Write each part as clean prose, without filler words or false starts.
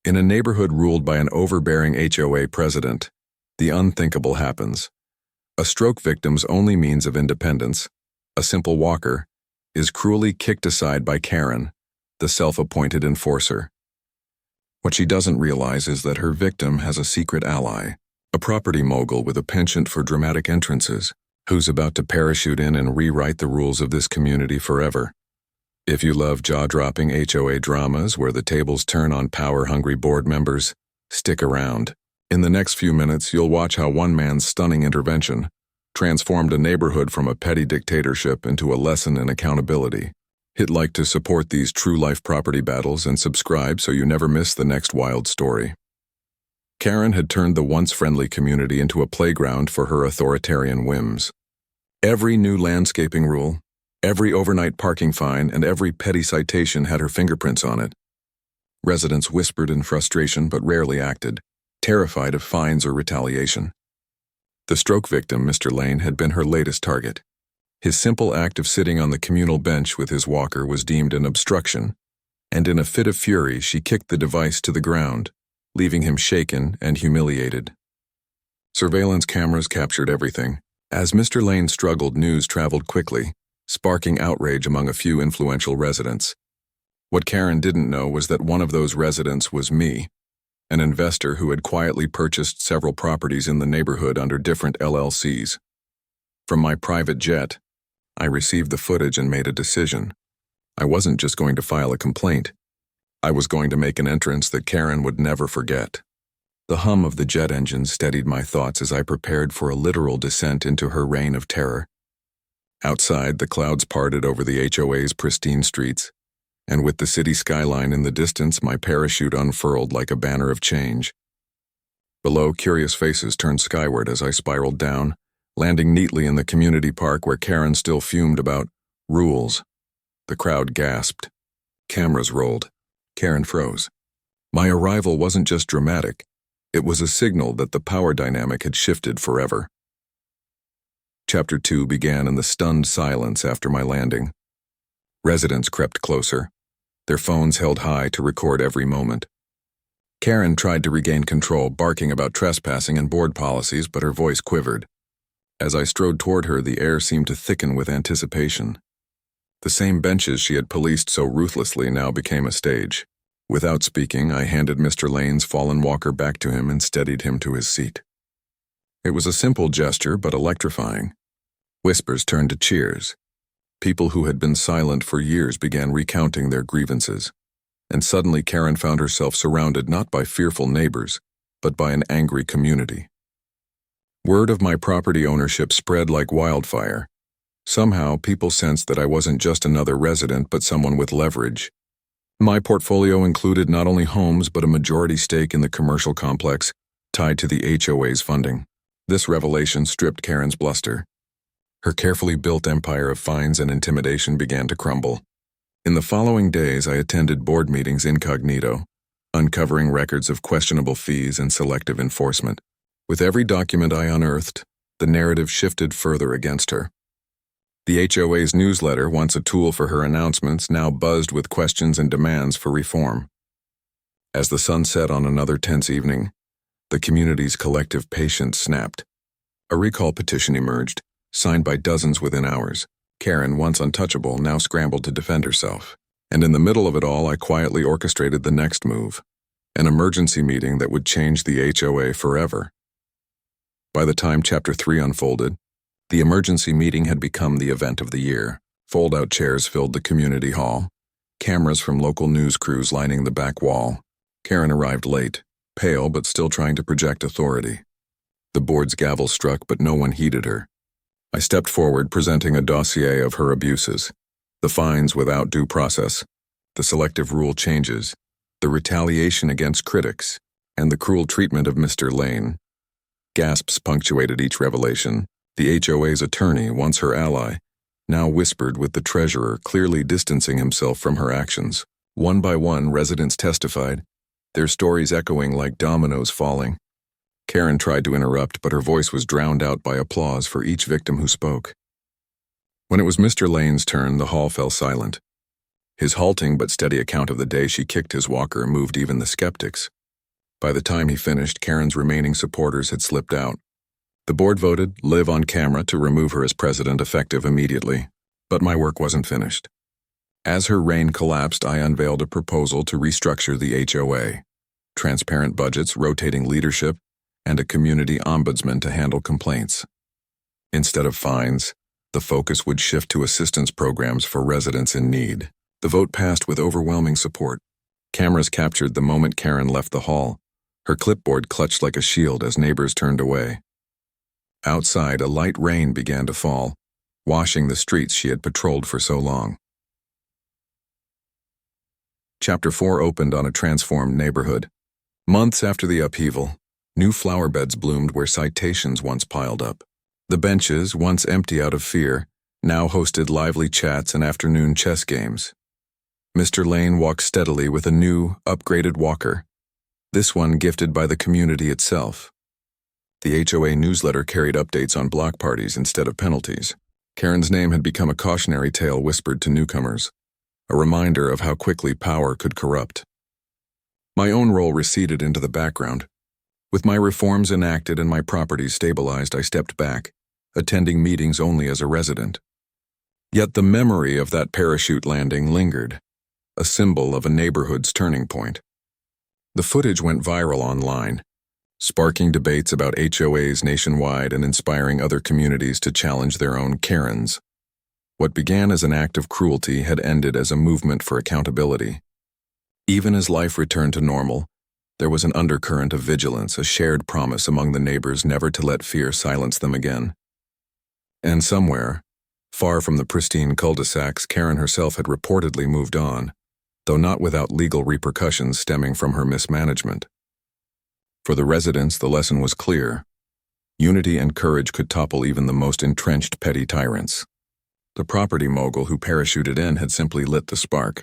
In a neighborhood ruled by an overbearing HOA president, the unthinkable happens. A stroke victim's only means of independence, a simple walker, is cruelly kicked aside by Karen, the self-appointed enforcer. What she doesn't realize is that her victim has a secret ally, a property mogul with a penchant for dramatic entrances, who's about to parachute in and rewrite the rules of this community forever. If you love jaw-dropping HOA dramas where the tables turn on power-hungry board members, stick around. In the next few minutes, you'll watch how one man's stunning intervention transformed a neighborhood from a petty dictatorship into a lesson in accountability. Hit like to support these true-life property battles and subscribe so you never miss the next wild story. Karen had turned the once friendly community into a playground for her authoritarian whims. Every new landscaping rule, every overnight parking fine, and every petty citation had her fingerprints on it. Residents whispered in frustration but rarely acted, terrified of fines or retaliation. The stroke victim, Mr. Lane, had been her latest target. His simple act of sitting on the communal bench with his walker was deemed an obstruction, and in a fit of fury she kicked the device to the ground, leaving him shaken and humiliated. Surveillance cameras captured everything. As Mr. Lane struggled, news traveled quickly, sparking outrage among a few influential residents. What Karen didn't know was that one of those residents was me, an investor who had quietly purchased several properties in the neighborhood under different LLCs. From my private jet, I received the footage and made a decision. I wasn't just going to file a complaint. I was going to make an entrance that Karen would never forget. The hum of the jet engine steadied my thoughts as I prepared for a literal descent into her reign of terror. Outside, the clouds parted over the HOA's pristine streets, and with the city skyline in the distance, my parachute unfurled like a banner of change. Below, curious faces turned skyward as I spiraled down, landing neatly in the community park where Karen still fumed about rules. The crowd gasped. Cameras rolled. Karen froze. My arrival wasn't just dramatic. It was a signal that the power dynamic had shifted forever. Chapter 2 began in the stunned silence after my landing. Residents crept closer, their phones held high to record every moment. Karen tried to regain control, barking about trespassing and board policies, but her voice quivered. As I strode toward her, the air seemed to thicken with anticipation. The same benches she had policed so ruthlessly now became a stage. Without speaking, I handed Mr. Lane's fallen walker back to him and steadied him to his seat. It was a simple gesture, but electrifying. Whispers turned to cheers. People who had been silent for years began recounting their grievances. And suddenly Karen found herself surrounded not by fearful neighbors, but by an angry community. Word of my property ownership spread like wildfire. Somehow, people sensed that I wasn't just another resident, but someone with leverage. My portfolio included not only homes, but a majority stake in the commercial complex, tied to the HOA's funding. This revelation stripped Karen's bluster. Her carefully built empire of fines and intimidation began to crumble. In the following days, I attended board meetings incognito, uncovering records of questionable fees and selective enforcement. With every document I unearthed, the narrative shifted further against her. The HOA's newsletter, once a tool for her announcements, now buzzed with questions and demands for reform. As the sun set on another tense evening, the community's collective patience snapped. A recall petition emerged, signed by dozens within hours. Karen, once untouchable, now scrambled to defend herself. And in the middle of it all, I quietly orchestrated the next move, an emergency meeting that would change the HOA forever. By the time Chapter 3 unfolded, the emergency meeting had become the event of the year. Fold-out chairs filled the community hall, cameras from local news crews lining the back wall. Karen arrived late, pale but still trying to project authority. The board's gavel struck, but no one heeded her. I stepped forward, presenting a dossier of her abuses. The fines without due process, the selective rule changes, the retaliation against critics, and the cruel treatment of Mr. Lane. Gasps punctuated each revelation. The HOA's attorney, once her ally, now whispered with the treasurer, clearly distancing himself from her actions. One by one, residents testified, their stories echoing like dominoes falling. Karen tried to interrupt, but her voice was drowned out by applause for each victim who spoke. When it was Mr. Lane's turn, the hall fell silent. His halting but steady account of the day she kicked his walker moved even the skeptics. By the time he finished, Karen's remaining supporters had slipped out. The board voted, live on camera, to remove her as president effective immediately. But my work wasn't finished. As her reign collapsed, I unveiled a proposal to restructure the HOA. Transparent budgets, rotating leadership, and a community ombudsman to handle complaints. Instead of fines, the focus would shift to assistance programs for residents in need. The vote passed with overwhelming support. Cameras captured the moment Karen left the hall. Her clipboard clutched like a shield as neighbors turned away. Outside, a light rain began to fall, washing the streets she had patrolled for so long. Chapter 4 opened on a transformed neighborhood. Months after the upheaval, new flower beds bloomed where citations once piled up. The benches, once empty out of fear, now hosted lively chats and afternoon chess games. Mr. Lane walked steadily with a new, upgraded walker, this one gifted by the community itself. The HOA newsletter carried updates on block parties instead of penalties. Karen's name had become a cautionary tale whispered to newcomers, a reminder of how quickly power could corrupt. My own role receded into the background. With my reforms enacted and my properties stabilized, I stepped back, attending meetings only as a resident. Yet the memory of that parachute landing lingered, a symbol of a neighborhood's turning point. The footage went viral online, sparking debates about HOAs nationwide and inspiring other communities to challenge their own Karens. What began as an act of cruelty had ended as a movement for accountability. Even as life returned to normal, there was an undercurrent of vigilance, a shared promise among the neighbors never to let fear silence them again. And somewhere, far from the pristine cul-de-sacs, Karen herself had reportedly moved on, though not without legal repercussions stemming from her mismanagement. For the residents, the lesson was clear. Unity and courage could topple even the most entrenched petty tyrants. The property mogul who parachuted in had simply lit the spark.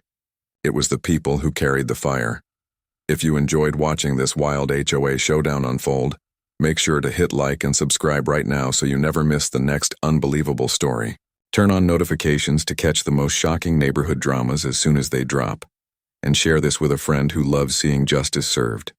It was the people who carried the fire. If you enjoyed watching this wild HOA showdown unfold, make sure to hit like and subscribe right now so you never miss the next unbelievable story. Turn on notifications to catch the most shocking neighborhood dramas as soon as they drop. And share this with a friend who loves seeing justice served.